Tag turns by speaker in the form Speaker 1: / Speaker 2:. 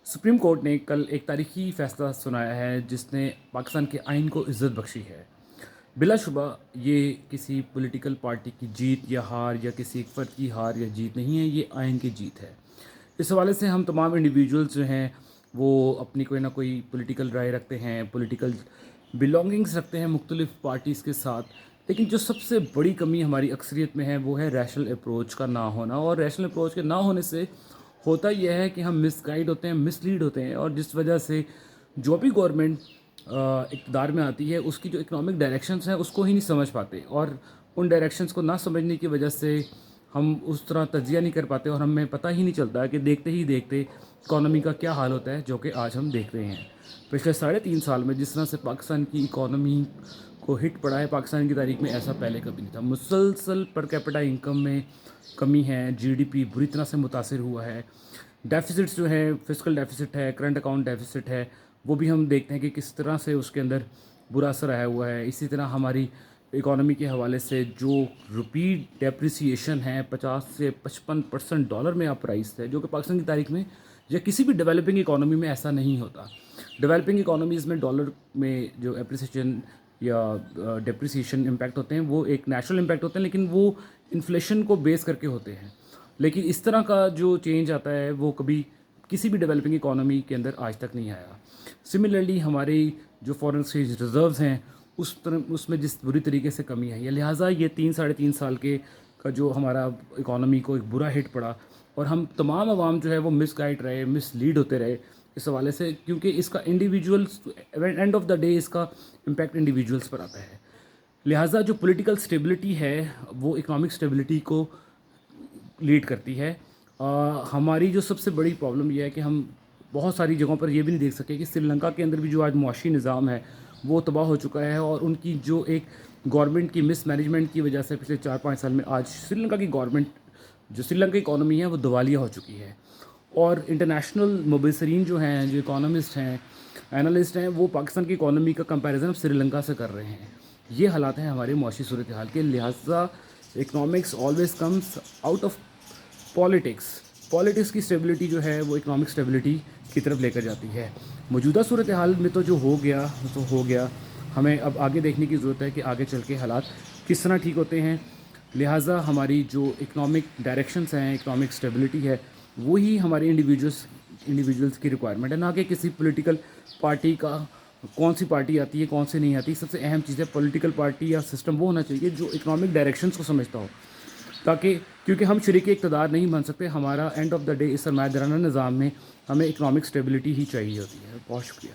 Speaker 1: Supreme court نے کل ایک تاریخی فیصلہ سنایا ہے جس نے پاکستان کے آئین کو عزت بخشی ہے۔ بلا شبہ یہ کسی پولیٹیکل پارٹی کی جیت یا ہار یا کسی ایک فرد کی ہار یا جیت نہیں ہے، یہ آئین کی جیت ہے۔ اس حوالے سے ہم تمام انڈیویجولز جو ہیں وہ اپنی کوئی نہ کوئی پولیٹیکل رائے رکھتے ہیں، پولیٹیکل بلانگنگز رکھتے ہیں مختلف پارٹیز کے ساتھ، لیکن جو سب سے بڑی کمی ہماری اکثریت میں ہے وہ ہے ریشنل اپروچ کا نہ ہونا۔ اور ریشنل اپروچ کے نہ ہونے سے ہوتا یہ ہے کہ ہم مس گائیڈ ہوتے ہیں، مس لیڈ ہوتے ہیں، اور جس وجہ سے جو بھی گورنمنٹ اقتدار میں آتی ہے اس کی جو اکنامک ڈائریکشنز ہیں اس کو ہی نہیں سمجھ پاتے، اور ان ڈائریکشنز کو نہ سمجھنے کی وجہ سے ہم اس طرح تجزیہ نہیں کر پاتے، اور ہمیں پتہ ہی نہیں چلتا کہ دیکھتے ہی دیکھتے اکانومی کا کیا حال ہوتا ہے، جو کہ آج ہم دیکھ رہے ہیں۔ پچھلے 3.5 سال میں جس طرح سے پاکستان کی اکانومی کو ہٹ پڑا ہے، پاکستان کی تاریخ میں ایسا پہلے کبھی نہیں تھا۔ مسلسل پر کیپٹا انکم میں کمی ہے، جی ڈی پی بری طرح سے متاثر ہوا ہے، ڈیفیسٹس جو ہے، فسکل ڈیفیسٹ ہے، کرنٹ اکاؤنٹ ڈیفیسٹ ہے، وہ بھی ہم دیکھتے ہیں کہ کس طرح سے اس کے اندر برا اثر آیا ہوا ہے۔ اسی طرح ہماری اکانومی کے حوالے سے جو روپی ڈیپریسیشن ہے 50 سے 55% ڈالر میں اب پرائز ہے، جو کہ پاکستان کی تاریخ میں یا کسی بھی ڈیولپنگ اکانومی میں ایسا نہیں ہوتا۔ ڈیولپنگ اکانومیز میں ڈالر میں جو اپریسیشن یا ڈیپریسیشن امپیکٹ ہوتے ہیں وہ ایک نیچرل امپیکٹ ہوتے ہیں، لیکن وہ انفلیشن کو بیس کر کے ہوتے ہیں۔ لیکن اس طرح کا جو چینج آتا ہے وہ کبھی کسی بھی ڈیولپنگ اکانومی کے اندر آج تک نہیں آیا۔ سملرلی ہماری جو فارن ایکسچینج ریزروز ہیں اس میں جس بری طریقے سے کمی ہے، لہٰذا یہ 3 سال کے کا جو ہمارا اکانومی کو ایک برا ہٹ پڑا، اور ہم تمام عوام جو ہے وہ مس گائڈ رہے، مس لیڈ ہوتے رہے اس حوالے سے، کیونکہ اس کا individuals end of the day اس کا امپیکٹ انڈیویجولس پر آتا ہے۔ لہٰذا جو پولیٹیکل سٹیبلٹی ہے وہ اکنامک سٹیبلٹی کو لیڈ کرتی ہے۔ ہماری جو سب سے بڑی پرابلم یہ ہے کہ ہم بہت ساری جگہوں پر یہ بھی نہیں دیکھ سکے کہ سری لنکا کے اندر بھی جو آج معاشی نظام ہے وہ تباہ ہو چکا ہے، اور ان کی جو ایک گورنمنٹ کی مس مینجمنٹ کی وجہ سے پچھلے 4-5 سال میں آج سری لنکا کی گورنمنٹ جو سری لنکا کی اکانومی ہے وہ دیوالیہ ہو چکی ہے۔ اور انٹرنیشنل مبصرین جو ہیں، جو اکانومسٹ ہیں، اینالسٹ ہیں، وہ پاکستان کی اکانومی کا کمپیریزن سری لنکا سے کر رہے ہیں۔ یہ حالات ہیں ہمارے معاشی صورتحال کے، لہٰذا economics always comes out of politics کی اسٹیبلٹی جو ہے وہ اکنامک اسٹیبلٹی کی طرف لے کر جاتی ہے۔ موجودہ صورتحال میں تو جو ہو گیا، ہمیں اب آگے دیکھنے کی ضرورت ہے کہ آگے چل کے حالات کس طرح ٹھیک ہوتے ہیں۔ لہٰذا ہماری جو اکنامک ڈائریکشنز ہیں، اکنامک اسٹیبلٹی ہے، وہی ہمارے انڈیویجولس کی ریکوائرمنٹ ہے، نہ کہ کسی پولیٹیکل پارٹی کا کون سی پارٹی آتی ہے کون سے نہیں آتی۔ سب سے اہم چیز ہے پولیٹیکل پارٹی یا سسٹم وہ ہونا چاہیے جو اکنامک ڈائریکشنز کو سمجھتا ہو، تاکہ کیونکہ ہم شریک اقتدار نہیں بن سکتے، ہمارا اینڈ آف دا ڈے اس سرمایہ دارانہ نظام میں ہمیں اکنامک اسٹیبلٹی ہی چاہیے ہوتی ہے۔ بہت شکریہ۔